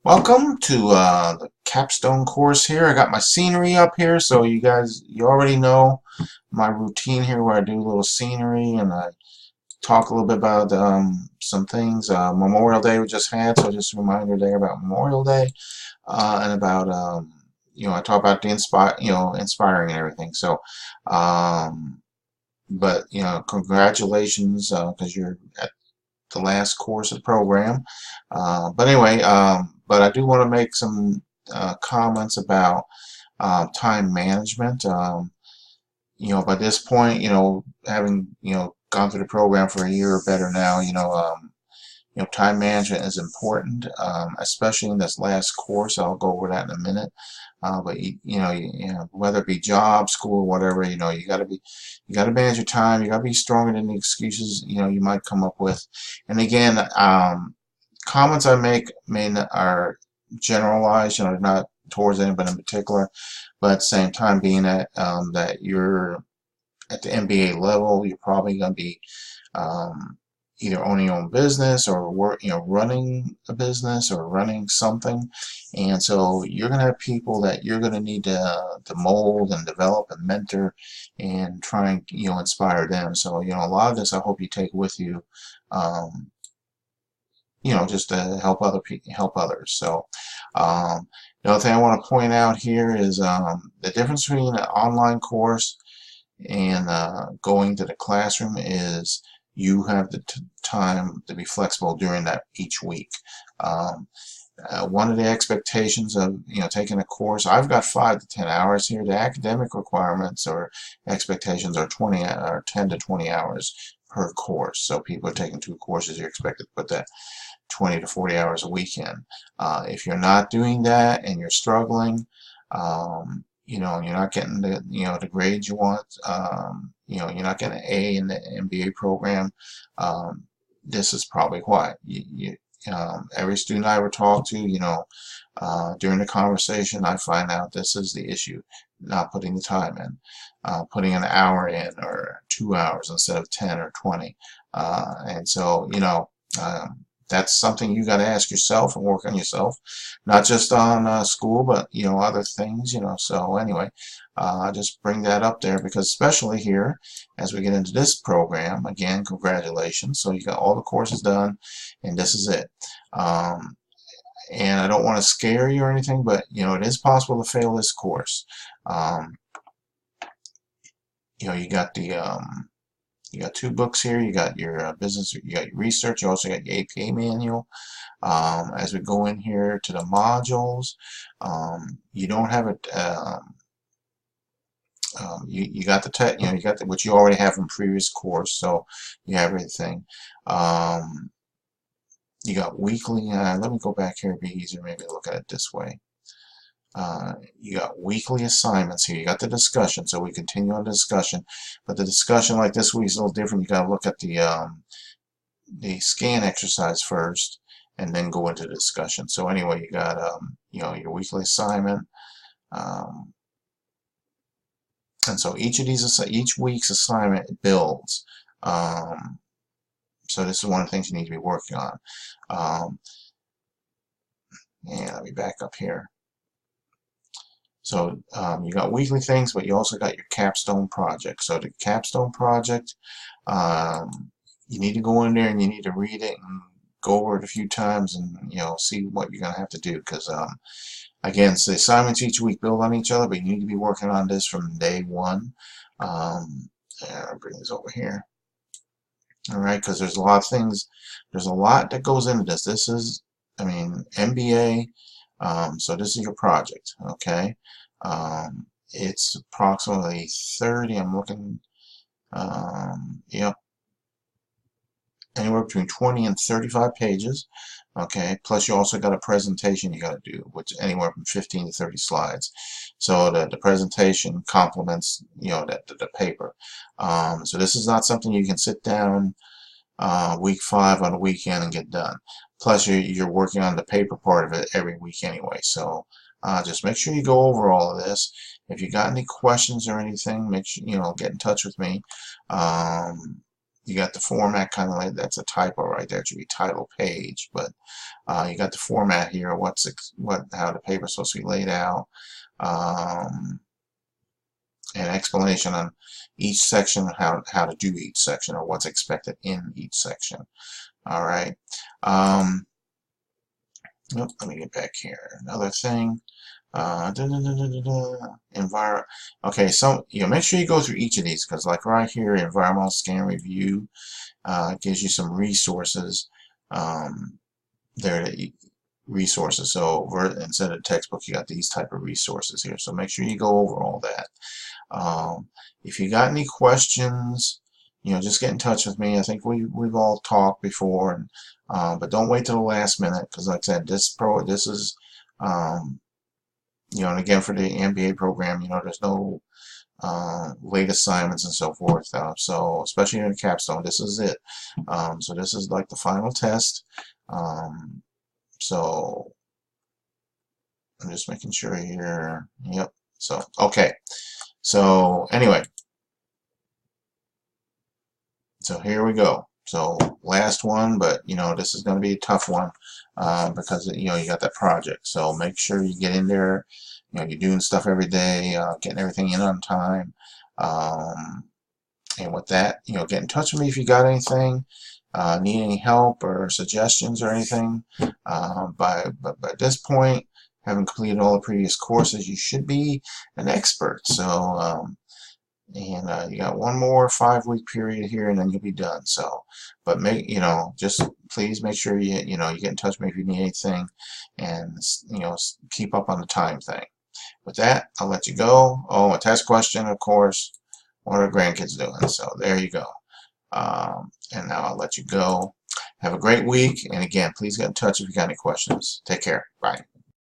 Welcome to the capstone course here. I got my scenery up here, so you already know my routine here where I do a little scenery and I talk a little bit about some things. Memorial Day we just had, so just a reminder there about Memorial Day and about I talk about the inspiring and everything. So, but congratulations because you're at the last course of the program. But anyway, but I do want to make some comments about time management. By this point, having gone through the program for a year or better now, time management is important, especially in this last course. I'll go over that in a minute. But whether it be job, school, whatever, you got to manage your time. You got to be stronger than the excuses you might come up with. And again, comments I make are generalized. They're not towards anybody in particular. But at the same time, being that you're at the MBA level, you're probably going to be either owning your own business or running a business or running something, and so you're going to have people that you're going to need to mold and develop and mentor and try and inspire them. So a lot of this I hope you take with you, just to help help others. So the other thing I want to point out here is the difference between an online course and going to the classroom is you have the time to be flexible during that each week. One of the expectations of taking a course, I've got 5 to 10 hours here. The academic requirements or expectations are 10 to 20 hours per course. So people are taking 2 courses, you're expected to put that 20 to 40 hours a week in. If you're not doing that and you're struggling, you're not getting the grades you want, you're not getting an A in the MBA program, this is probably why. Every student I ever talk to, during the conversation, I find out this is the issue, not putting the time in, putting an hour in or 2 hours instead of 10 or 20. And so, that's something you got to ask yourself and work on yourself, not just on school, but other things. So anyway, I just bring that up there because especially here, as we get into this program, again, congratulations. So you got all the courses done, and this is it. And I don't want to scare you or anything, but it is possible to fail this course. You got 2 books here. You got your business, you got your research, you also got your APA manual. As we go in here to the modules, you don't have it. You got the tech, you got what you already have from previous course, so you have everything. You got weekly. Let me go back here. It'd be easier maybe to look at it this way. You got weekly assignments here. You got the discussion, so we continue on the discussion. But the discussion, like this week, is a little different. You got to look at the scan exercise first, and then go into the discussion. So anyway, you got your weekly assignment, and so each week's assignment builds. So this is one of the things you need to be working on. And let me back up here. So you got weekly things, but you also got your capstone project. So the capstone project, you need to go in there and you need to read it and go over it a few times and see what you're going to have to do. Because again, so the assignments each week build on each other, but you need to be working on this from day one. I'll bring this over here. All right, because there's a lot of things. There's a lot that goes into this. This is, MBA. So this is your project, okay? It's approximately 30, I'm looking, yep, anywhere between 20 and 35 pages, okay? Plus you also got a presentation you got to do, which is anywhere from 15 to 30 slides. So the presentation complements, the paper. So this is not something you can sit down week 5 on a weekend and get done. Plus you're working on the paper part of it every week anyway. So just make sure you go over all of this. If you got any questions or anything, make sure get in touch with me. you got the format kind of like, that's a typo right there. It should be title page, but you got the format here. How the paper's supposed to be laid out. An explanation on each section, how to do each section, or what's expected in each section. All right. Let me get back here. Another thing. Okay, so make sure you go through each of these, because like right here, environmental scan review gives you some resources there that resources. So instead of textbook, you got these type of resources here. So make sure you go over all that. If you got any questions, just get in touch with me. I think we've all talked before, and but don't wait till the last minute, because like I said, this is and again, for the MBA program, there's no late assignments and so forth. So especially in the capstone, this is it. So this is like the final test. So I'm just making sure here. Yep. So okay. So anyway, so here we go. So last one, but this is going to be a tough one because you got that project. So make sure you get in there. You're doing stuff every day, getting everything in on time. And with that, get in touch with me if you got anything, need any help or suggestions or anything. But by this point, having completed all the previous courses, you should be an expert. So and you got one more 5-week period here, and then you'll be done. So, but just please make sure you get in touch with me if you need anything, and keep up on the time thing. With that, I'll let you go. Oh, a test question, of course. What are grandkids doing? So there you go. And now I'll let you go. Have a great week, and again, please get in touch if you got any questions. Take care. Bye.